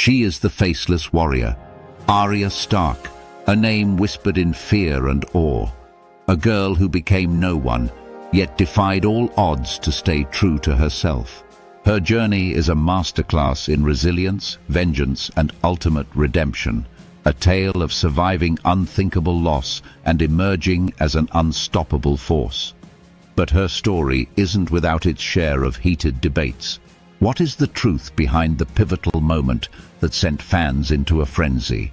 She is the faceless warrior, Arya Stark, a name whispered in fear and awe. A girl who became no one, yet defied all odds to stay true to herself. Her journey is a masterclass in resilience, vengeance, and ultimate redemption, a tale of surviving unthinkable loss and emerging as an unstoppable force. But her story isn't without its share of heated debates. What is the truth behind the pivotal moment that sent fans into a frenzy?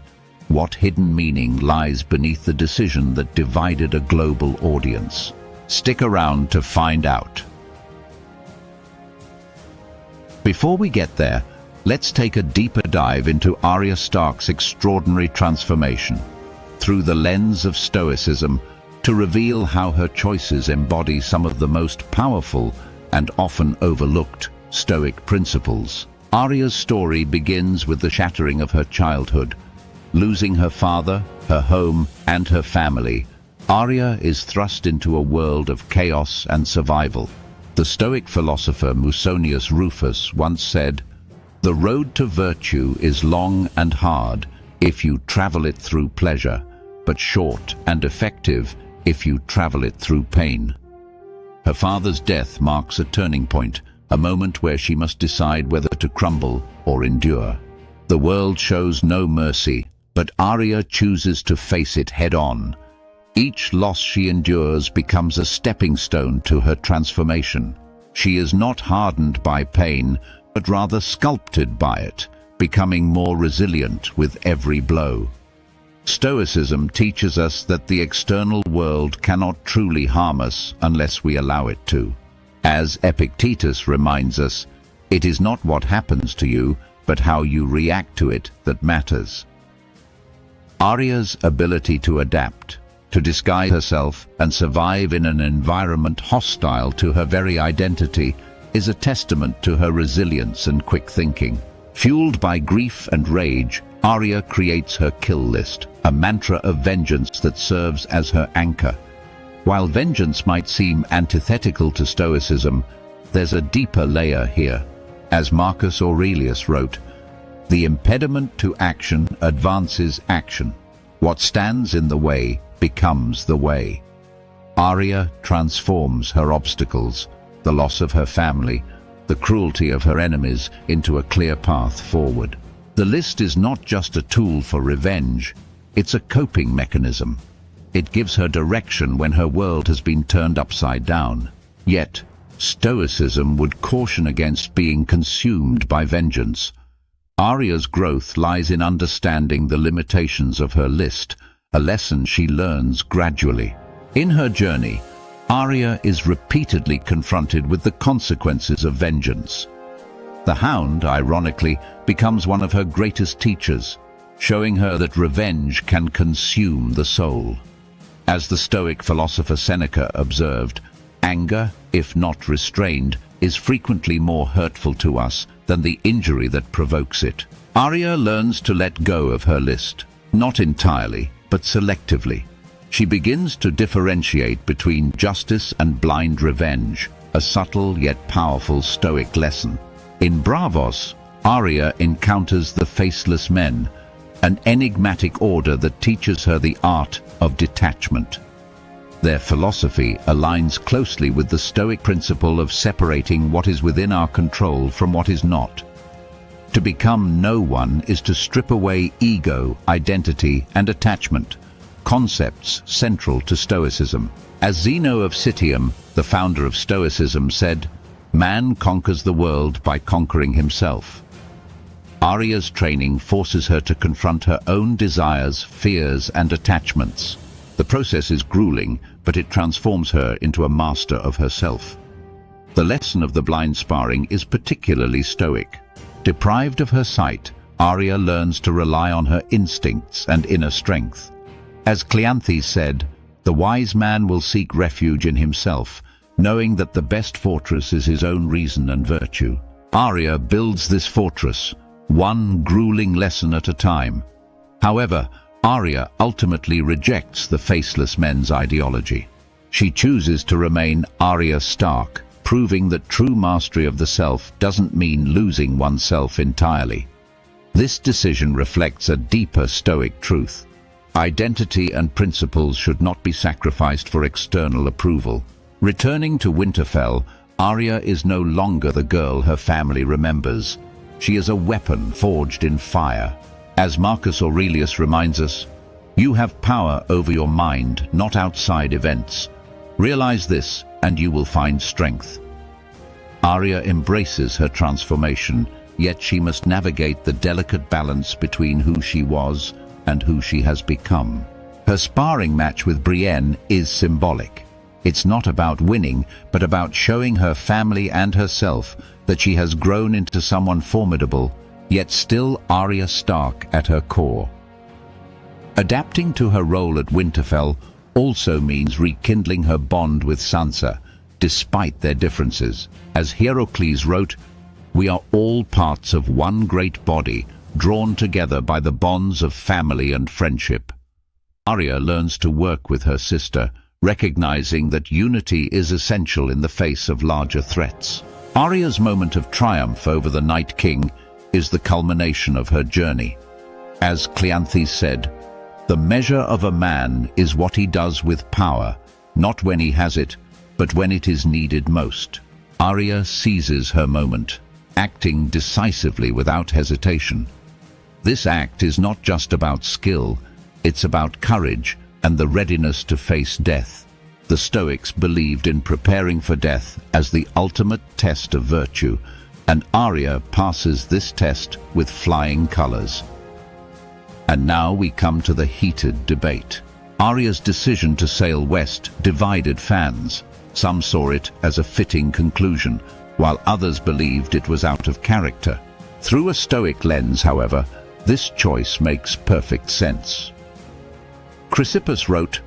What hidden meaning lies beneath the decision that divided a global audience? Stick around to find out. Before we get there, let's take a deeper dive into Arya Stark's extraordinary transformation through the lens of Stoicism to reveal how her choices embody some of the most powerful and often overlooked Stoic principles. Arya's story begins with the shattering of her childhood. Losing her father, her home, and her family, Arya is thrust into a world of chaos and survival. The Stoic philosopher Musonius Rufus once said, "The road to virtue is long and hard if you travel it through pleasure, but short and effective if you travel it through pain." Her father's death marks a turning point, a moment where she must decide whether to crumble or endure. The world shows no mercy, but Arya chooses to face it head-on. Each loss she endures becomes a stepping stone to her transformation. She is not hardened by pain, but rather sculpted by it, becoming more resilient with every blow. Stoicism teaches us that the external world cannot truly harm us unless we allow it to. As Epictetus reminds us, it is not what happens to you, but how you react to it that matters. Arya's ability to adapt, to disguise herself and survive in an environment hostile to her very identity is a testament to her resilience and quick thinking. Fueled by grief and rage, Arya creates her kill list, a mantra of vengeance that serves as her anchor. While vengeance might seem antithetical to Stoicism, there's a deeper layer here. As Marcus Aurelius wrote, "The impediment to action advances action. What stands in the way becomes the way." Arya transforms her obstacles, the loss of her family, the cruelty of her enemies, into a clear path forward. The list is not just a tool for revenge, it's a coping mechanism. It gives her direction when her world has been turned upside down. Yet, Stoicism would caution against being consumed by vengeance. Arya's growth lies in understanding the limitations of her list, a lesson she learns gradually. In her journey, Arya is repeatedly confronted with the consequences of vengeance. The Hound, ironically, becomes one of her greatest teachers, showing her that revenge can consume the soul. As the Stoic philosopher Seneca observed, anger, if not restrained, is frequently more hurtful to us than the injury that provokes it. Arya learns to let go of her list, not entirely, but selectively. She begins to differentiate between justice and blind revenge, a subtle yet powerful Stoic lesson. In Bravos, Arya encounters the Faceless Men, an enigmatic order that teaches her the art of detachment. Their philosophy aligns closely with the Stoic principle of separating what is within our control from what is not. To become no one is to strip away ego, identity, and attachment, concepts central to Stoicism. As Zeno of Citium, the founder of Stoicism, said, "Man conquers the world by conquering himself." Arya's training forces her to confront her own desires, fears, and attachments. The process is grueling, but it transforms her into a master of herself. The lesson of the blind sparring is particularly Stoic. Deprived of her sight, Arya learns to rely on her instincts and inner strength. As Cleanthes said, "The wise man will seek refuge in himself, knowing that the best fortress is his own reason and virtue." Arya builds this fortress, one grueling lesson at a time. However, Arya ultimately rejects the Faceless Men's ideology. She chooses to remain Arya Stark, proving that true mastery of the self doesn't mean losing oneself entirely. This decision reflects a deeper Stoic truth. Identity and principles should not be sacrificed for external approval. Returning to Winterfell, Arya is no longer the girl her family remembers. She is a weapon forged in fire. As Marcus Aurelius reminds us, you have power over your mind, not outside events. Realize this, and you will find strength. Arya embraces her transformation, yet she must navigate the delicate balance between who she was and who she has become. Her sparring match with Brienne is symbolic. It's not about winning, but about showing her family and herself that she has grown into someone formidable, yet still Arya Stark at her core. Adapting to her role at Winterfell also means rekindling her bond with Sansa, despite their differences. As Hierocles wrote, "We are all parts of one great body, drawn together by the bonds of family and friendship." Arya learns to work with her sister, recognizing that unity is essential in the face of larger threats. Arya's moment of triumph over the Night King is the culmination of her journey. As Cleanthes said, "The measure of a man is what he does with power, not when he has it, but when it is needed most." Arya seizes her moment, acting decisively without hesitation. This act is not just about skill, it's about courage and the readiness to face death. The Stoics believed in preparing for death as the ultimate test of virtue, and Arya passes this test with flying colors. And now we come to the heated debate. Arya's decision to sail west divided fans. Some saw it as a fitting conclusion, while others believed it was out of character. Through a Stoic lens, however, this choice makes perfect sense. Chrysippus wrote,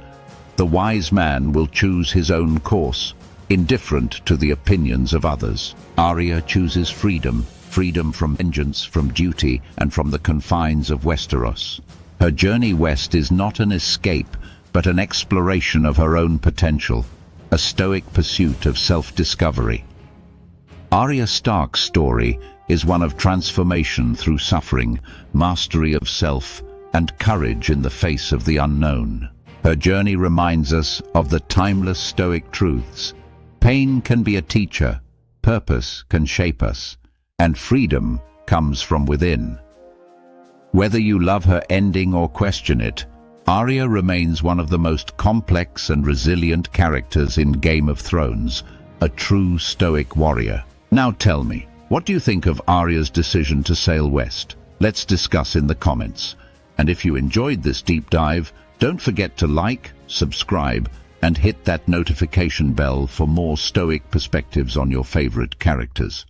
"The wise man will choose his own course, indifferent to the opinions of others." Arya chooses freedom, freedom from vengeance, from duty, and from the confines of Westeros. Her journey west is not an escape, but an exploration of her own potential, a Stoic pursuit of self-discovery. Arya Stark's story is one of transformation through suffering, mastery of self, and courage in the face of the unknown. Her journey reminds us of the timeless Stoic truths. Pain can be a teacher, purpose can shape us, and freedom comes from within. Whether you love her ending or question it, Arya remains one of the most complex and resilient characters in Game of Thrones, a true Stoic warrior. Now tell me, what do you think of Arya's decision to sail west? Let's discuss in the comments. And if you enjoyed this deep dive, don't forget to like, subscribe, and hit that notification bell for more Stoic perspectives on your favorite characters.